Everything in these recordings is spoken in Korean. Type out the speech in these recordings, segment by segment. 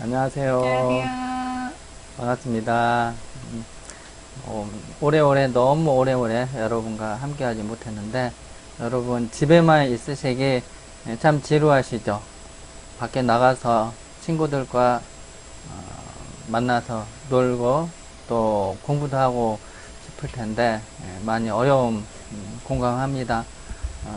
안녕하세요. 안녕하세요. 반갑습니다. 오래오래, 너무 오래오래 여러분과 함께하지 못했는데, 여러분 집에만 있으시기 참 지루하시죠? 밖에 나가서 친구들과 만나서 놀고 또 공부도 하고 싶을 텐데, 많이 어려움 공감합니다.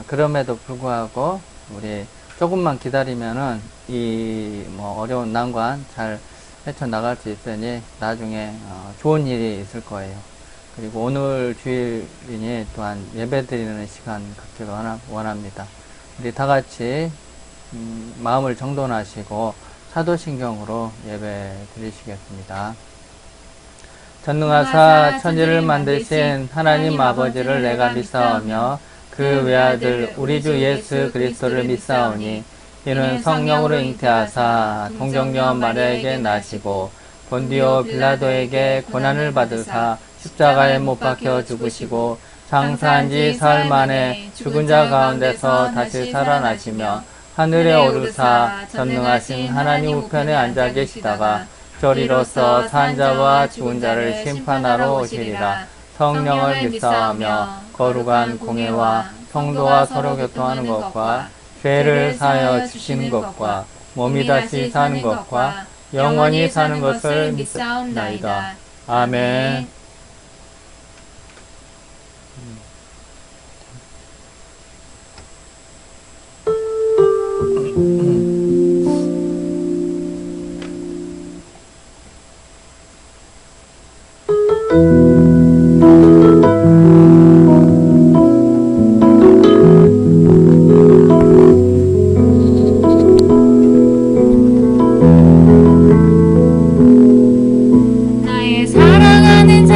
그럼에도 불구하고 우리 조금만 기다리면은 이 어려운 난관 잘 헤쳐나갈 수 있으니 나중에 좋은 일이 있을 거예요. 그리고 오늘 주일이니 또한 예배 드리는 시간 갖기를 원합니다. 우리 다 같이 마음을 정돈하시고 사도신경으로 예배 드리시겠습니다. 전능하사 천지를 만드신 하나님 아버지를 내가 믿사오며 그 외아들 우리 주 예수 그리스도를 믿사오니 이는 성령으로 잉태하사 동정녀 마리아에게 나시고 본디오 빌라도에게 고난을 받으사 십자가에 못 박혀 죽으시고 장사한 지 사흘 만에 죽은 자 가운데서 다시 살아나시며 하늘에 오르사 전능하신 하나님 우편에 앉아 계시다가 저리로서 산 자와 죽은 자를 심판하러 오시리라. 성령을 믿사오며 거룩한 공예와 성도와 서로 교통하는 것과 죄를 사하여 주시는 것과 몸이 다시 사는 것과 영원히 사는 것을 믿사옵나이다. 아멘. 나의 사랑하는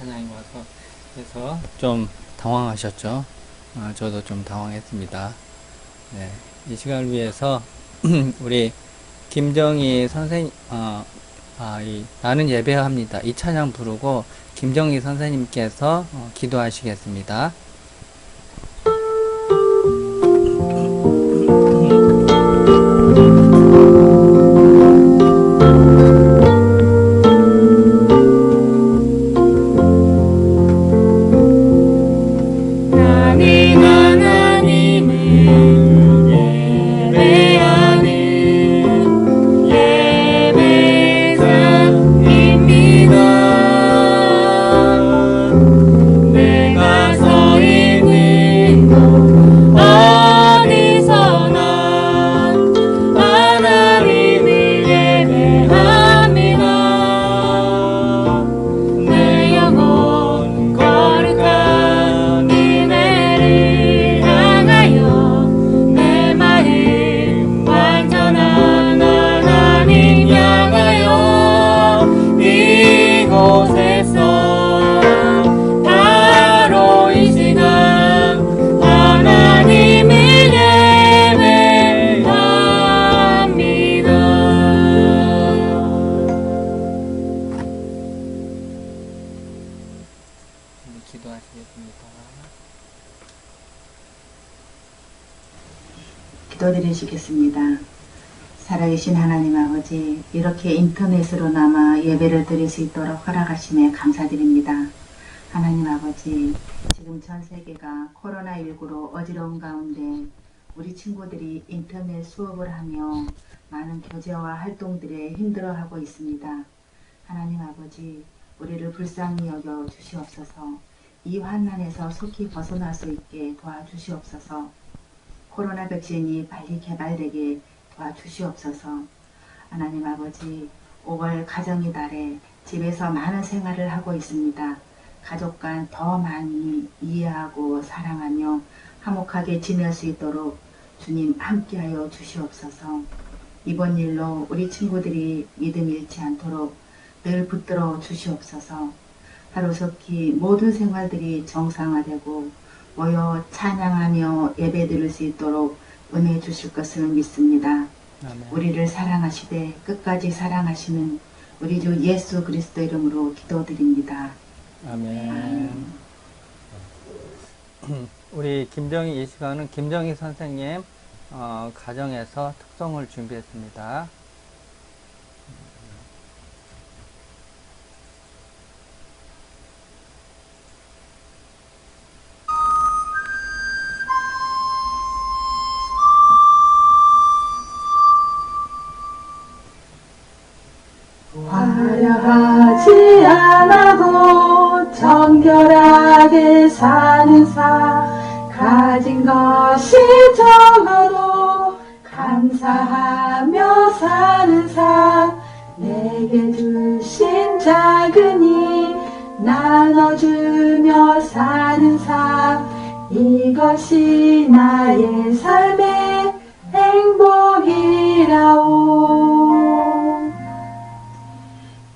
찬양이 와서 그래서 좀 당황하셨죠. 저도 좀 당황했습니다. 네, 이 시간을 위해서 우리 김정희 선생님, 나는 예배합니다. 이 찬양 부르고 김정희 선생님께서 기도하시겠습니다. 기도드리시겠습니다. 살아계신 하나님 아버지, 이렇게 인터넷으로나마 예배를 드릴 수 있도록 허락하심에 감사드립니다. 하나님 아버지, 지금 전 세계가 코로나19로 어지러운 가운데 우리 친구들이 인터넷 수업을 하며 많은 교제와 활동들에 힘들어하고 있습니다. 하나님 아버지, 우리를 불쌍히 여겨 주시옵소서. 이 환난에서 속히 벗어날 수 있게 도와주시옵소서. 코로나 백신이 빨리 개발되게 도와주시옵소서. 하나님 아버지, 5월 가정의 달에 집에서 많은 생활을 하고 있습니다. 가족 간 더 많이 이해하고 사랑하며 화목하게 지낼 수 있도록 주님 함께하여 주시옵소서. 이번 일로 우리 친구들이 믿음 잃지 않도록 늘 붙들어 주시옵소서. 하루속히 모든 생활들이 정상화되고 모여 찬양하며 예배 드릴 수 있도록 은혜 주실 것을 믿습니다. 아멘. 우리를 사랑하시되 끝까지 사랑하시는 우리 주 예수 그리스도 이름으로 기도드립니다. 아멘. 우리 김정희 이 시간은 김정희 선생님 가정에서 특송을 준비했습니다. 화려하지 않아도 정결하게 사는 삶, 가진 것이 적어도 감사하며 사는 삶, 내게 주신 작은 일 나눠주며 사는 삶, 이것이 나의 삶의 행복이라오.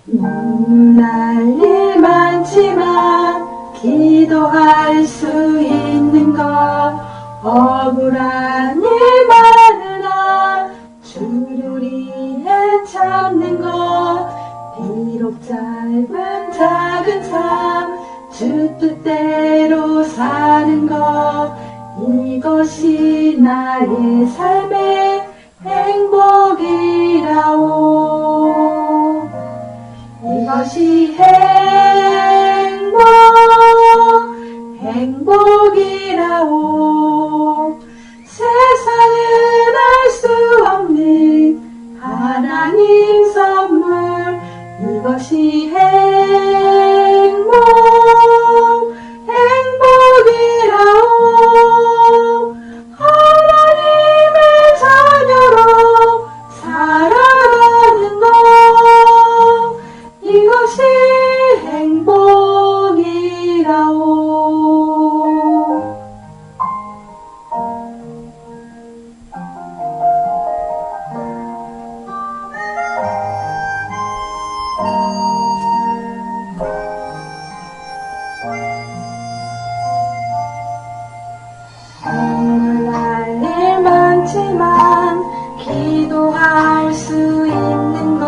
눈날 일 많지만 기도할 수 있는 것, 억울한 일 많으나 주를 위해 참는 것, 비록 짧은 작은 삶 주 뜻대로 사는 것, 이것이 나의 삶의 행복이라오. 이것이 행복이라오. 세상은 알 수 없는 하나님 선물, 이것이 행복이라오. 하나님의 자녀로 살아가는 것, 이것이 오늘날 일 많지만 기도할 수 있는 것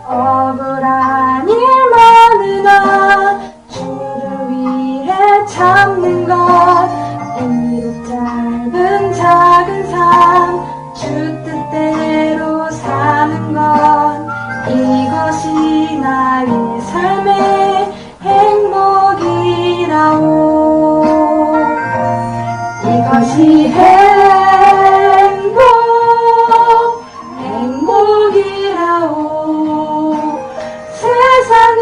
억울한 일 많으나 주를 위해 참는 것 이렇 짧은 작은 삶 주 뜻대로 사는 것 이것이 나의 삶의 행복이라오 이것이 행복이라오 세상은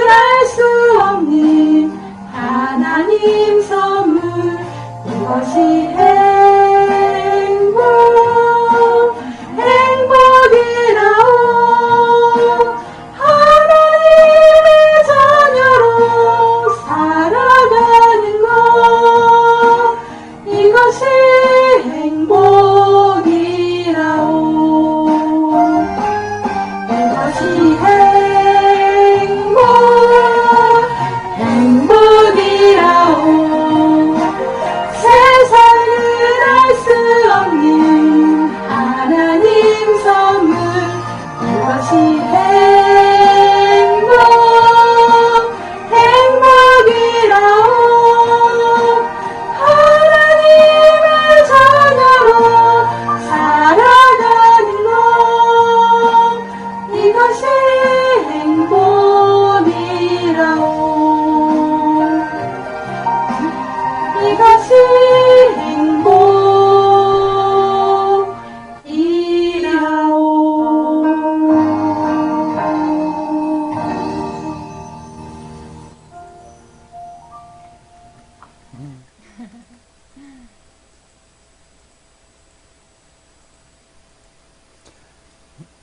알 수 없는 하나님 선물 이것이 행복이라오 하나님의 자녀로 살아가는 것 이것이 행복이라오 이것이 행복이라오 세상은 알 수 없는 하나님 선물 이것이 행복이라오 하나님의 자녀로 살아가는 것 이것이 행복이라오 이것이 행복이라오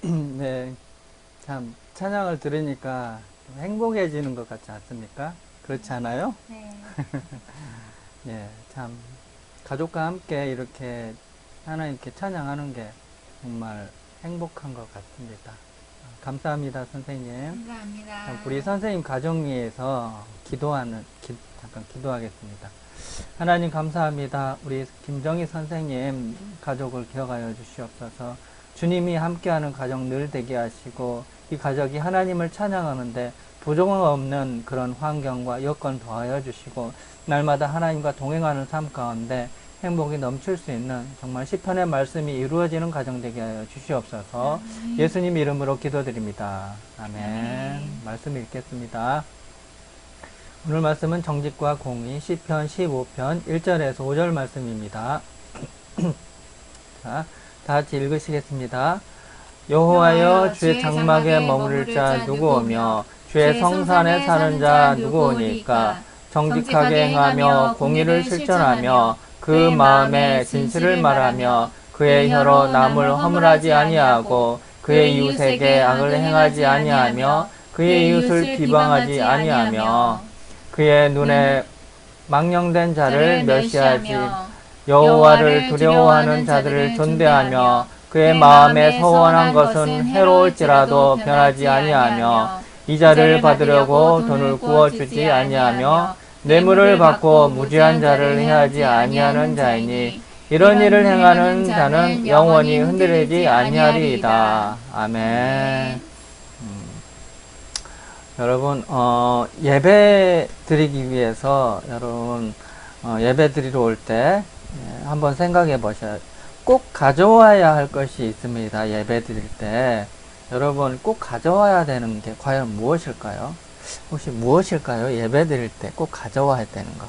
네, 참 찬양을 들으니까 좀 행복해지는 것 같지 않습니까? 그렇지 않아요? 네. 예, 참 가족과 함께 이렇게 하나님께 찬양하는 게 정말 행복한 것 같습니다. 감사합니다, 선생님. 감사합니다. 참 우리 선생님 가정 위해서 잠깐 기도하겠습니다. 하나님 감사합니다. 우리 김정희 선생님 가족을 기억하여 주시옵소서. 주님이 함께하는 가정 늘 되게 하시고 이 가족이 하나님을 찬양하는데 부족함 없는 그런 환경과 여건 더하여 주시고 날마다 하나님과 동행하는 삶 가운데 행복이 넘칠 수 있는 정말 시편의 말씀이 이루어지는 가정 되게 하여 주시옵소서. 예수님 이름으로 기도드립니다. 아멘. 말씀 읽겠습니다. 오늘 말씀은 정직과 공의 시편 15편 1절에서 5절 말씀입니다. 자, 다 같이 읽으시겠습니다. 여호와여 주의 장막에 머무를 자 누구오며 주의 성산에 사는 자 누구오니까 정직하게 행하며 공의를 실천하며 그 마음에 진실을 말하며 그의 혀로 남을 허물하지 아니하고 그의 이웃에게 악을 행하지 아니하며 그의 이웃을 비방하지 아니하며 그의 눈에 망령된 자를 멸시하지 여호와를 두려워하는 자들을 존대하며 그의 마음에 서원한 것은 해로울지라도 변하지 아니하며 이자를 받으려고 돈을 구워주지 아니하며 뇌물을 받고 무죄한 자를 해하지 아니하는 자이니 이런 일을 행하는 자는 영원히 흔들리지 아니하리이다. 아멘. 여러분 예배 드리기 위해서 여러분 예배 드리러 올 때 한번 생각해 보셔야 꼭 가져와야 할 것이 있습니다. 예배 드릴 때 여러분 꼭 가져와야 되는 게 과연 무엇일까요? 혹시 무엇일까요? 예배 드릴 때 꼭 가져와야 되는 거.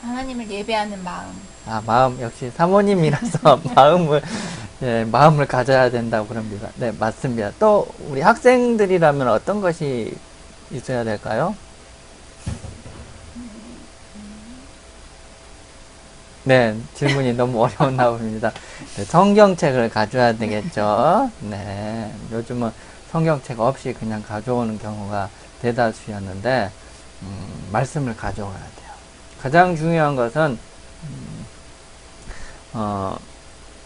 하나님을 예배하는 마음. 아, 마음. 역시 사모님이라서 마음을 가져야 된다고 그럽니다. 네, 맞습니다. 또 우리 학생들이라면 어떤 것이 있어야 될까요? 네, 질문이 너무 어려웠나 봅니다. 네, 성경책을 가져야 되겠죠. 네, 요즘은 성경책 없이 그냥 가져오는 경우가 대다수였는데 말씀을 가져와야 돼요. 가장 중요한 것은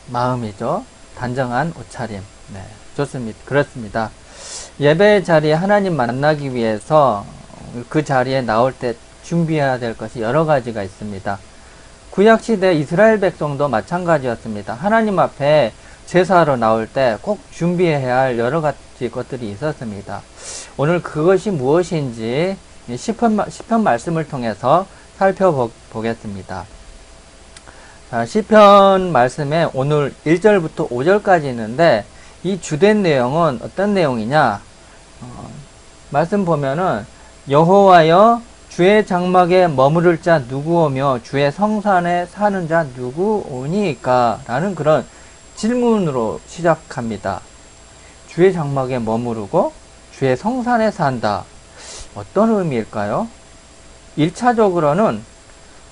마음이죠. 단정한 옷차림. 네, 좋습니다. 그렇습니다. 예배 자리에 하나님 만나기 위해서 그 자리에 나올 때 준비해야 될 것이 여러 가지가 있습니다. 구약시대 이스라엘 백성도 마찬가지였습니다. 하나님 앞에 제사로 나올 때 꼭 준비해야 할 여러 가지 것들이 있었습니다. 오늘 그것이 무엇인지 시편 말씀을 통해서 살펴보겠습니다. 자, 시편 말씀에 오늘 1절부터 5절까지 있는데 이 주된 내용은 어떤 내용이냐? 말씀 보면은 여호와여 주의 장막에 머무를 자 누구오며 주의 성산에 사는 자 누구오니까? 라는 그런 질문으로 시작합니다. 주의 장막에 머무르고 주의 성산에 산다. 어떤 의미일까요? 1차적으로는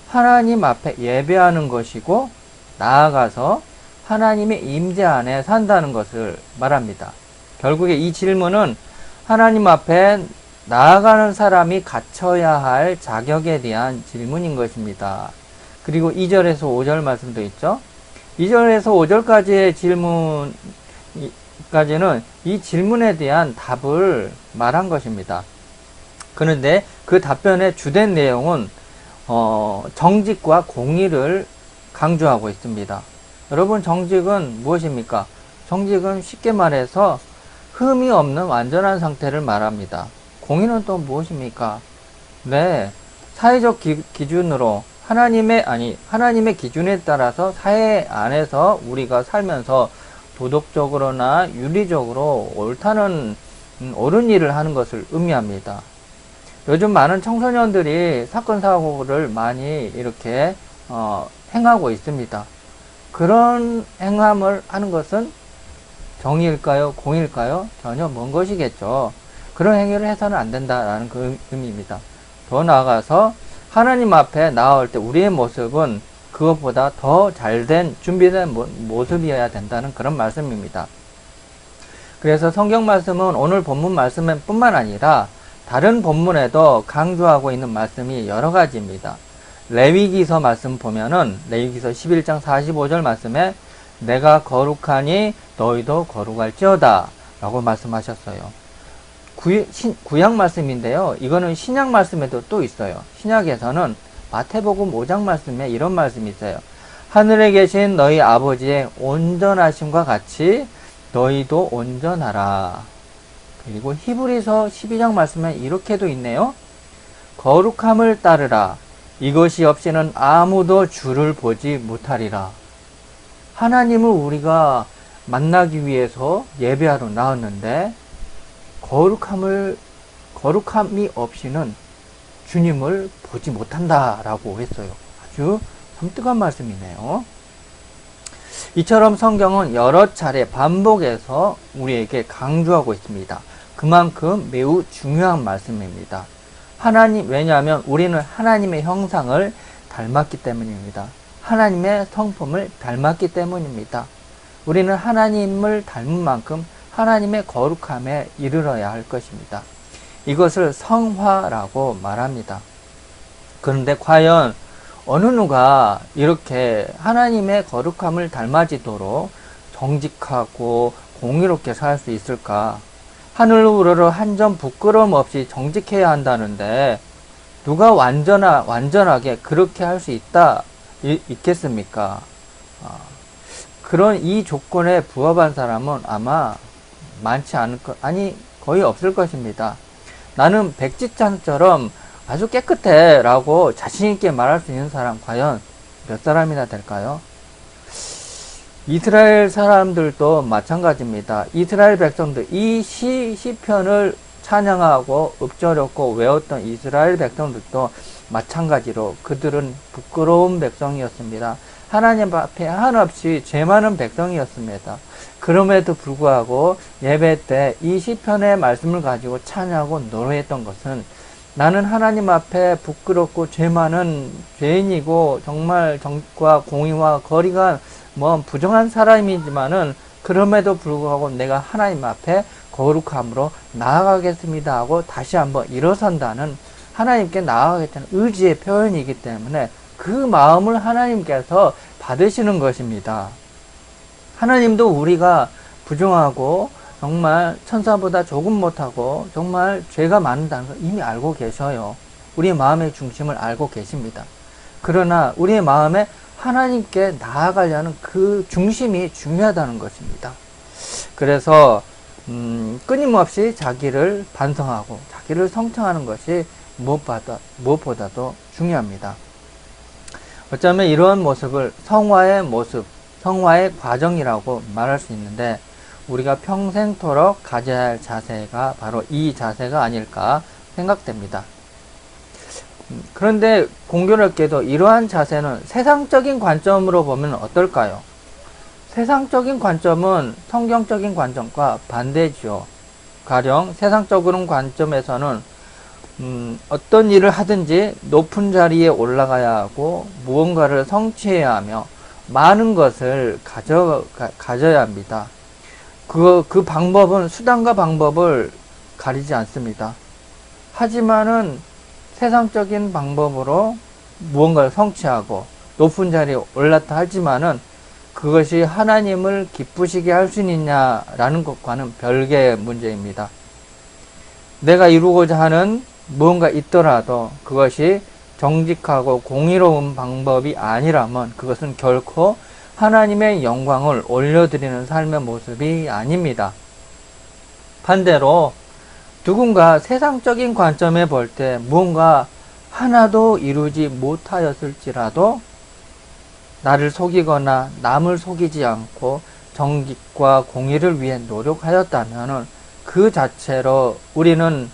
하나님 앞에 예배하는 것이고 나아가서 하나님의 임재 안에 산다는 것을 말합니다. 결국에 이 질문은 하나님 앞에 나아가는 사람이 갖춰야 할 자격에 대한 질문인 것입니다. 그리고 2절에서 5절 말씀도 있죠. 2절에서 5절까지의 질문까지는 이 질문에 대한 답을 말한 것입니다. 그런데 그 답변의 주된 내용은 정직과 공의를 강조하고 있습니다. 여러분, 정직은 무엇입니까? 정직은 쉽게 말해서 흠이 없는 완전한 상태를 말합니다. 공의는 또 무엇입니까? 네, 사회적 기준으로 하나님의 기준에 따라서 사회 안에서 우리가 살면서 도덕적으로나 윤리적으로 옳은 일을 하는 것을 의미합니다. 요즘 많은 청소년들이 사건 사고를 많이 이렇게 행하고 있습니다. 그런 행함을 하는 것은 정의일까요? 공일까요? 전혀 먼 것이겠죠. 그런 행위를 해서는 안 된다라는 그 의미입니다. 더 나아가서 하나님 앞에 나올 때 우리의 모습은 그것보다 더 잘된 준비된 모습이어야 된다는 그런 말씀입니다. 그래서 성경 말씀은 오늘 본문 말씀뿐만 아니라 다른 본문에도 강조하고 있는 말씀이 여러 가지입니다. 레위기서 말씀 보면은 레위기서 11장 45절 말씀에 내가 거룩하니 너희도 거룩할지어다 라고 말씀하셨어요. 구약 말씀인데요. 이거는 신약 말씀에도 또 있어요. 신약에서는 마태복음 5장 말씀에 이런 말씀이 있어요. 하늘에 계신 너희 아버지의 온전하심과 같이 너희도 온전하라. 그리고 히브리서 12장 말씀에 이렇게도 있네요. 거룩함을 따르라. 이것이 없이는 아무도 주를 보지 못하리라. 하나님을 우리가 만나기 위해서 예배하러 나왔는데 거룩함이 없이는 주님을 보지 못한다라고 했어요. 아주 섬뜩한 말씀이네요. 이처럼 성경은 여러 차례 반복해서 우리에게 강조하고 있습니다. 그만큼 매우 중요한 말씀입니다. 왜냐하면 우리는 하나님의 형상을 닮았기 때문입니다. 하나님의 성품을 닮았기 때문입니다. 우리는 하나님을 닮은 만큼 하나님의 거룩함에 이르러야 할 것입니다. 이것을 성화라고 말합니다. 그런데 과연 어느 누가 이렇게 하나님의 거룩함을 닮아지도록 정직하고 공의롭게 살 수 있을까? 하늘로 우러러 한 점 부끄러움 없이 정직해야 한다는데 누가 완전하게 그렇게 할 수 있겠습니까? 그런 이 조건에 부합한 사람은 아마 거의 없을 것입니다. 나는 백지장처럼 아주 깨끗해 라고 자신있게 말할 수 있는 사람 과연 몇 사람이나 될까요? 이스라엘 사람들도 마찬가지입니다. 이스라엘 백성들, 이 시편을 찬양하고 읊조렸고 외웠던 이스라엘 백성들도 마찬가지로 그들은 부끄러운 백성이었습니다. 하나님 앞에 한없이 죄 많은 백성이었습니다. 그럼에도 불구하고 예배 때 이 시편의 말씀을 가지고 찬양하고 노래했던 것은 나는 하나님 앞에 부끄럽고 죄 많은 죄인이고 정말 정과 공의와 거리가 부정한 사람이지만은 그럼에도 불구하고 내가 하나님 앞에 거룩함으로 나아가겠습니다 하고 다시 한번 일어선다는 하나님께 나아가겠다는 의지의 표현이기 때문에 그 마음을 하나님께서 받으시는 것입니다. 하나님도 우리가 부정하고 정말 천사보다 조금 못하고 정말 죄가 많다는 걸 이미 알고 계셔요. 우리의 마음의 중심을 알고 계십니다. 그러나 우리의 마음에 하나님께 나아가려는 그 중심이 중요하다는 것입니다. 그래서 끊임없이 자기를 반성하고 자기를 성찰하는 것이 무엇보다도 중요합니다. 어쩌면 이러한 모습을 성화의 모습, 성화의 과정이라고 말할 수 있는데 우리가 평생토록 가져야 할 자세가 바로 이 자세가 아닐까 생각됩니다. 그런데 공교롭게도 이러한 자세는 세상적인 관점으로 보면 어떨까요? 세상적인 관점은 성경적인 관점과 반대지요. 가령 세상적인 관점에서는 어떤 일을 하든지 높은 자리에 올라가야 하고 무언가를 성취해야 하며 많은 것을 가져야 합니다. 그 방법은 수단과 방법을 가리지 않습니다. 하지만은 세상적인 방법으로 무언가를 성취하고 높은 자리에 올랐다 하지만은 그것이 하나님을 기쁘시게 할 수 있느냐라는 것과는 별개의 문제입니다. 내가 이루고자 하는 무언가 있더라도 그것이 정직하고 공의로운 방법이 아니라면 그것은 결코 하나님의 영광을 올려드리는 삶의 모습이 아닙니다. 반대로 누군가 세상적인 관점에 볼 때 무언가 하나도 이루지 못하였을지라도 나를 속이거나 남을 속이지 않고 정직과 공의를 위해 노력하였다면 그 자체로 우리는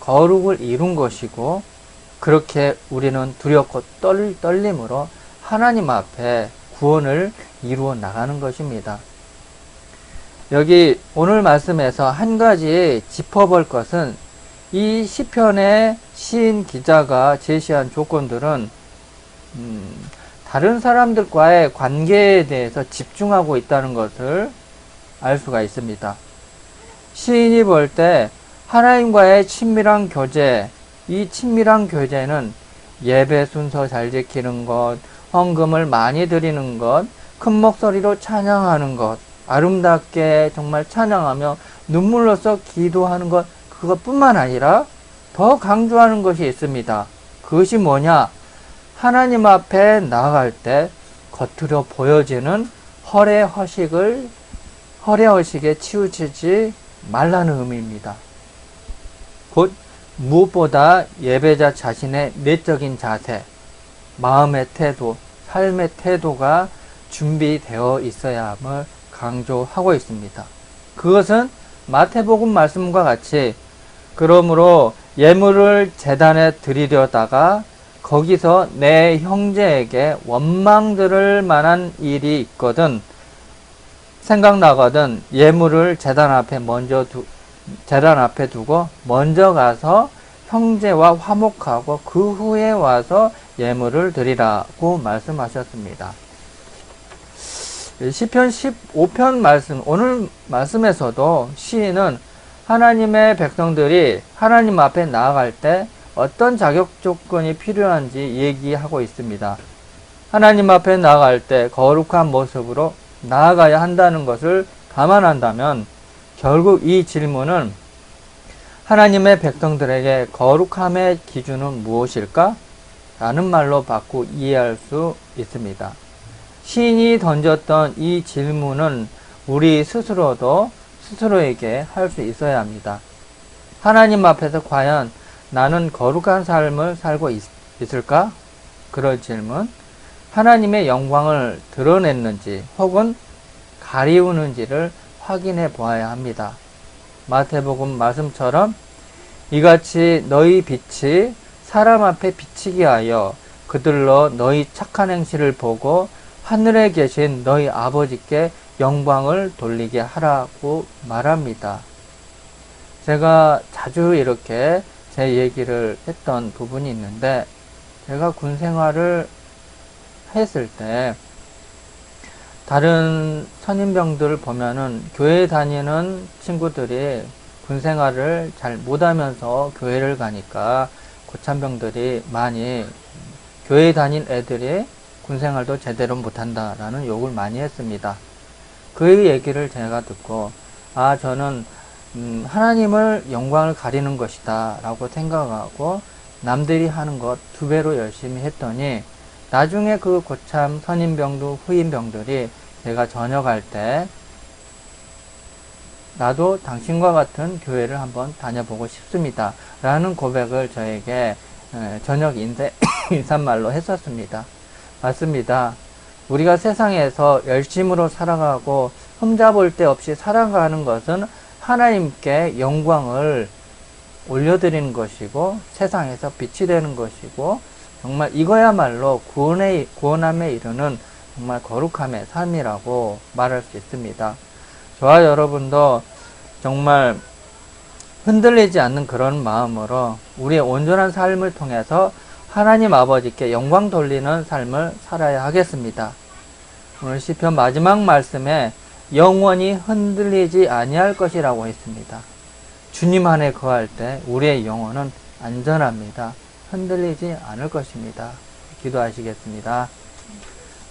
거룩을 이룬 것이고 그렇게 우리는 두렵고 떨림으로 하나님 앞에 구원을 이루어 나가는 것입니다. 여기 오늘 말씀에서 한 가지 짚어볼 것은 이 시편의 시인 기자가 제시한 조건들은 다른 사람들과의 관계에 대해서 집중하고 있다는 것을 알 수가 있습니다. 시인이 볼 때 하나님과의 친밀한 교제, 이 친밀한 교제는 예배 순서 잘 지키는 것, 헌금을 많이 드리는 것, 큰 목소리로 찬양하는 것, 아름답게 정말 찬양하며 눈물로써 기도하는 것, 그것뿐만 아니라 더 강조하는 것이 있습니다. 그것이 뭐냐? 하나님 앞에 나아갈 때 겉으로 보여지는 허례허식에 치우치지 말라는 의미입니다. 곧 무엇보다 예배자 자신의 내적인 자세, 마음의 태도, 삶의 태도가 준비되어 있어야 함을 강조하고 있습니다. 그것은 마태복음 말씀과 같이 그러므로 예물을 제단에 드리려다가 거기서 내 형제에게 원망 들을 만한 일이 있거든 생각나거든 예물을 제단 앞에 두고 먼저 가서 형제와 화목하고 그 후에 와서 예물을 드리라고 말씀하셨습니다. 시편 15편 말씀, 오늘 말씀에서도 시인은 하나님의 백성들이 하나님 앞에 나아갈 때 어떤 자격 조건이 필요한지 얘기하고 있습니다. 하나님 앞에 나아갈 때 거룩한 모습으로 나아가야 한다는 것을 감안한다면 결국 이 질문은 하나님의 백성들에게 거룩함의 기준은 무엇일까? 라는 말로 바꾸 이해할 수 있습니다. 시인이 던졌던 이 질문은 우리 스스로에게 할 수 있어야 합니다. 하나님 앞에서 과연 나는 거룩한 삶을 살고 있을까? 그런 질문. 하나님의 영광을 드러냈는지 혹은 가리우는지를 확인해 보아야 합니다. 마태복음 말씀처럼 이같이 너희 빛이 사람 앞에 비치게 하여 그들로 너희 착한 행실을 보고 하늘에 계신 너희 아버지께 영광을 돌리게 하라고 말합니다. 제가 자주 이렇게 제 얘기를 했던 부분이 있는데 제가 군 생활을 했을 때 다른 선임병들을 보면은 교회 다니는 친구들이 군 생활을 잘 못하면서 교회를 가니까 고참병들이 많이 교회 다닌 애들이 군 생활도 제대로 못한다라는 욕을 많이 했습니다. 그 얘기를 제가 듣고 아, 저는 하나님을 영광을 가리는 것이다 라고 생각하고 남들이 하는 것 2배로 열심히 했더니 나중에 그 고참 선임병도 후임병들이 제가 전역할 때 나도 당신과 같은 교회를 한번 다녀보고 싶습니다 라는 고백을 저에게 저녁 인사말로 했었습니다. 맞습니다. 우리가 세상에서 열심으로 살아가고 흠잡을 데 없이 살아가는 것은 하나님께 영광을 올려드리는 것이고 세상에서 빛이 되는 것이고 정말 이거야말로 구원함에 이르는 정말 거룩함의 삶이라고 말할 수 있습니다. 저와 여러분도 정말 흔들리지 않는 그런 마음으로 우리의 온전한 삶을 통해서 하나님 아버지께 영광 돌리는 삶을 살아야 하겠습니다. 오늘 시편 마지막 말씀에 영원히 흔들리지 아니할 것이라고 했습니다. 주님 안에 거할 때 우리의 영혼은 안전합니다. 흔들리지 않을 것입니다. 기도하시겠습니다.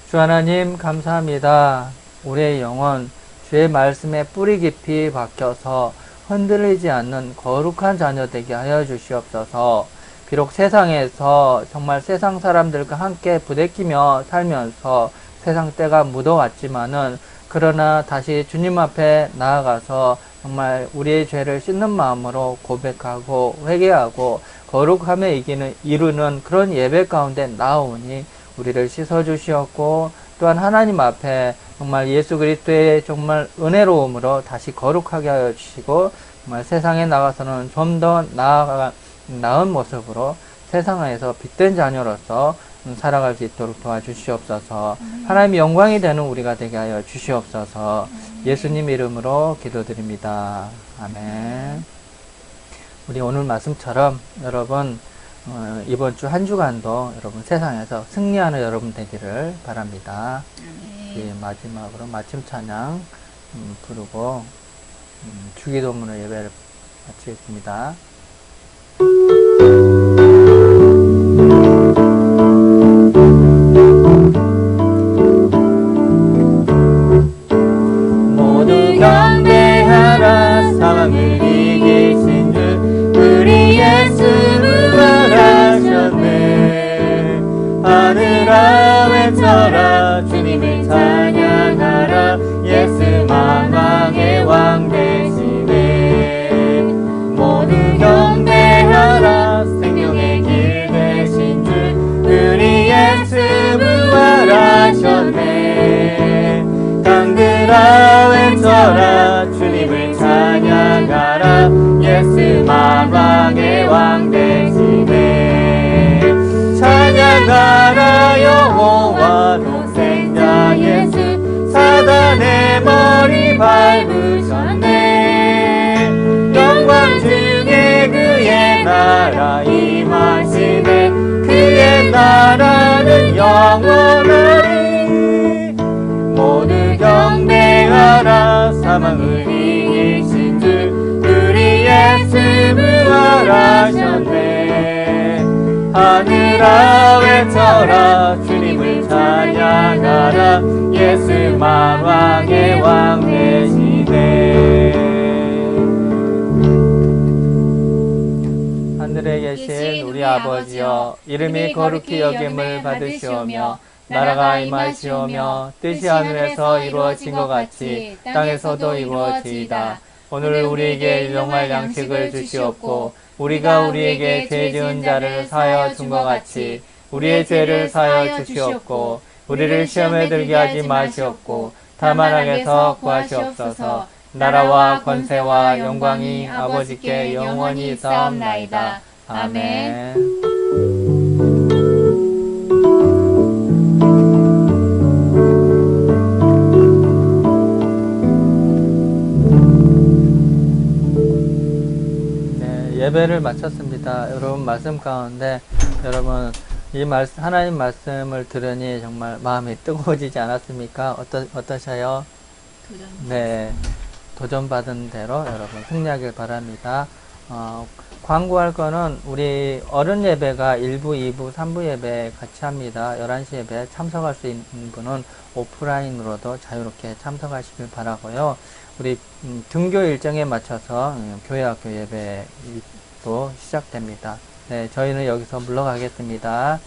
주 하나님 감사합니다. 우리의 영혼 주의 말씀에 뿌리 깊이 박혀서 흔들리지 않는 거룩한 자녀 되게 하여 주시옵소서. 비록 세상에서 정말 세상 사람들과 함께 부대끼며 살면서 세상 때가 묻어왔지만은 그러나 다시 주님 앞에 나아가서 정말 우리의 죄를 씻는 마음으로 고백하고 회개하고 거룩함에 이루는 그런 예배 가운데 나오니 우리를 씻어주시었고 또한 하나님 앞에 정말 예수 그리스도의 정말 은혜로움으로 다시 거룩하게 하여 주시고 정말 세상에 나가서는 좀 더 나은 모습으로 세상에서 빛된 자녀로서 살아갈 수 있도록 도와주시옵소서. 하나님의 영광이 되는 우리가 되게 하여 주시옵소서. 예수님 이름으로 기도드립니다. 아멘. 우리 오늘 말씀처럼 여러분 이번 주 한 주간도 여러분 세상에서 승리하는 여러분 되기를 바랍니다. 마지막으로 마침 찬양 부르고 주기도문의 예배를 마치겠습니다. 모두 경배하라. 사망을 이기신 주 우리 예수 부활하셨네. 하늘아 외쳐라. 주님을 찬양하라. 예수 만왕의 왕 되시네. 모두 경배하라. 생명의 길 되신 주 우리 예수 부활하셨네. 강들아 외쳐라. 주님을 찬양하라. 예수 만왕의 왕 되시네. 찬양하라. 여호와 독생자 예수 사단의 머리 밟으셨네. 영광 중에 그의 나라 임하시네. 그의 나라는 영원하리. 모두 경배하라. 사망을 이기신 주 우리 예수 부활하셨네. 하늘아 외쳐라. 주님을 찬양하라. 예수 만왕의 왕 되시네. 하늘에 계신 우리 아버지여, 이름이 거룩히 여김을 받으시오며 나라가 임하시오며 뜻이 하늘에서 이루어진 것 같이 땅에서도 이루어지이다. 오늘 우리에게 일용할 양식을 주시옵고 우리가 우리에게 죄 지은 자를 사하여 준 것 같이 우리의 죄를 사하여 주시옵고 우리를 시험에 들게 하지 마시옵고 다만 악에서 구하시옵소서. 나라와 권세와 영광이 아버지께 영원히 있사옵나이다. 아멘. 예배를 마쳤습니다. 여러분 말씀 가운데 여러분 이 말씀 하나님 말씀을 들으니 정말 마음이 뜨거워지지 않았습니까? 어떠셔요? 네, 도전받은 대로 여러분 승리하길 바랍니다. 광고할 거는 우리 어른 예배가 1부, 2부, 3부 예배 같이 합니다. 11시 예배 참석할 수 있는 분은 오프라인으로도 자유롭게 참석하시길 바라고요. 우리 등교 일정에 맞춰서 교회학교 예배도 시작됩니다. 네, 저희는 여기서 물러가겠습니다.